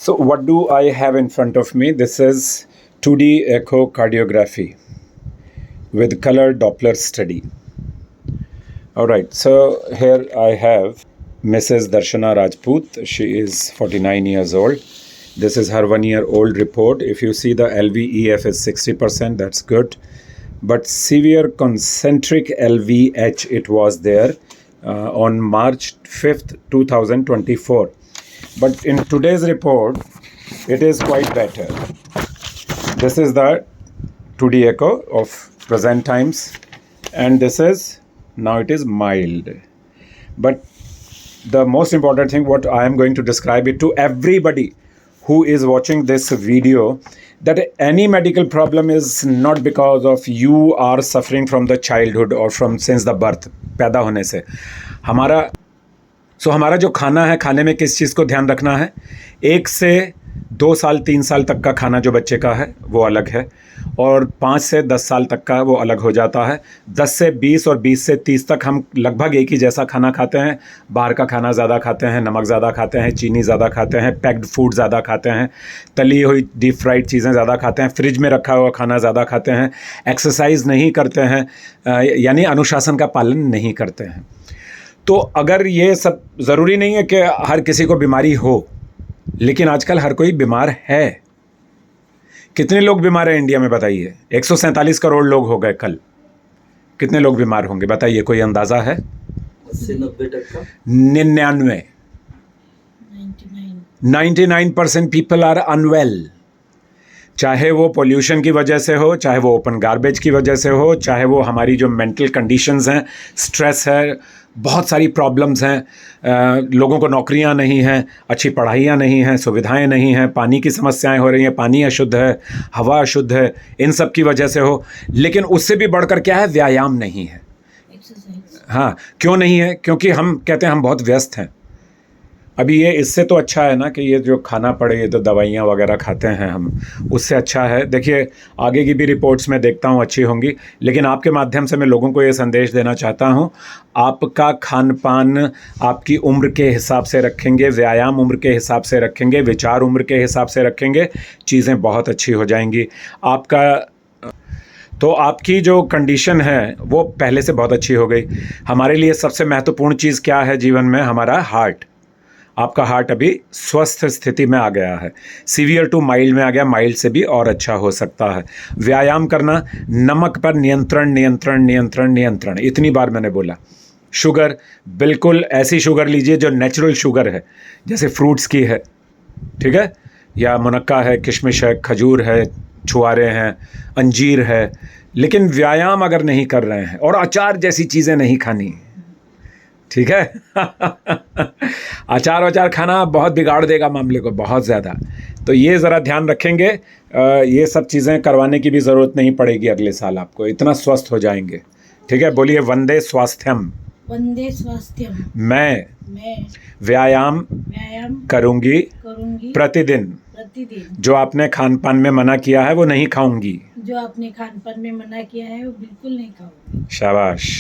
So what do I have in front of me? This is 2D echocardiography with color Doppler study. All right, so here I have Mrs. Darshana Rajput. She is 49 years old. This is her 1 year old report. If you see the LVEF is 60%, that's good. But severe concentric LVH, it was there on March 5th, 2024. But in today's report, it is quite better. This is the 2D echo of present times, and this is, now it is mild. But the most important thing, what I am going to describe it to everybody who is watching this video, that any medical problem is not because of you are suffering from the childhood or from since the birth, पैदा होने से हमारा जो खाना है, खाने में किस चीज़ को ध्यान रखना है। 1 से 2 साल 3 साल तक का खाना जो बच्चे का है वो अलग है, और 5 से 10 साल तक का वो अलग हो जाता है। 10 से 20 और 20 से 30 तक हम लगभग एक ही जैसा खाना खाते हैं। बाहर का खाना ज़्यादा खाते हैं, नमक ज़्यादा खाते हैं, चीनी ज़्यादा खाते हैं, पैक्ड फूड ज़्यादा खाते हैं, तली हुई डीप फ्राइड चीज़ें ज़्यादा खाते हैं, फ्रिज में रखा हुआ खाना ज़्यादा खाते हैं, एक्सरसाइज नहीं करते हैं, यानी अनुशासन का पालन नहीं करते हैं। तो अगर ये सब, ज़रूरी नहीं है कि हर किसी को बीमारी हो, लेकिन आजकल हर कोई बीमार है। कितने लोग बीमार हैं इंडिया में बताइए? 147 करोड़ लोग हो गए कल। कितने लोग बीमार होंगे बताइए, कोई अंदाज़ा है? 80-90%। 99 99% पीपल आर अनवेल। चाहे वो पोल्यूशन की वजह से हो, चाहे वो ओपन गार्बेज की वजह से हो, चाहे वो हमारी जो मेंटल कंडीशंस हैं, स्ट्रेस है, बहुत सारी प्रॉब्लम्स हैं, लोगों को नौकरियां नहीं हैं, अच्छी पढ़ाइयां नहीं हैं, सुविधाएं नहीं हैं, पानी की समस्याएं हो रही हैं, पानी अशुद्ध है, हवा अशुद्ध है, इन सब की वजह से हो। लेकिन उससे भी बढ़कर क्या है? व्यायाम नहीं है। हाँ, क्यों नहीं है? क्योंकि हम कहते हैं हम बहुत व्यस्त हैं। अभी ये इससे तो अच्छा है ना कि ये जो खाना पड़े, ये तो दवाइयाँ वगैरह खाते हैं हम, उससे अच्छा है। देखिए आगे की भी रिपोर्ट्स मैं देखता हूँ अच्छी होंगी, लेकिन आपके माध्यम से मैं लोगों को ये संदेश देना चाहता हूँ, आपका खान पान आपकी उम्र के हिसाब से रखेंगे, व्यायाम उम्र के हिसाब से रखेंगे, विचार उम्र के हिसाब से रखेंगे, चीज़ें बहुत अच्छी हो जाएंगी। तो आपकी जो कंडीशन है वो पहले से बहुत अच्छी हो गई। हमारे लिए सबसे महत्वपूर्ण चीज़ क्या है जीवन में? हमारा हार्ट। आपका हार्ट अभी स्वस्थ स्थिति में आ गया है, सीवियर टू माइल्ड में आ गया, माइल्ड से भी और अच्छा हो सकता है। व्यायाम करना, नमक पर नियंत्रण नियंत्रण नियंत्रण नियंत्रण, इतनी बार मैंने बोला। शुगर, बिल्कुल ऐसी शुगर लीजिए जो नेचुरल शुगर है, जैसे फ्रूट्स की है, ठीक है, या मुनक्का है, किशमिश है, खजूर है, छुआरे हैं, अंजीर है। लेकिन व्यायाम अगर नहीं कर रहे हैं, और अचार जैसी चीज़ें नहीं खानी, ठीक है। अचार वचार खाना बहुत बिगाड़ देगा मामले को, बहुत ज़्यादा। तो ये ज़रा ध्यान रखेंगे। ये सब चीज़ें करवाने की भी ज़रूरत नहीं पड़ेगी अगले साल आपको, इतना स्वस्थ हो जाएंगे। ठीक है, बोलिए वंदे स्वास्थ्यम। वंदे स्वास्थ्यम। मैं व्यायाम करूँगी प्रतिदिन। जो आपने खान पान में मना किया है वो नहीं खाऊंगी। जो आपने खान पान में मना किया है वो बिल्कुल नहीं खाऊंगी। शाबाश।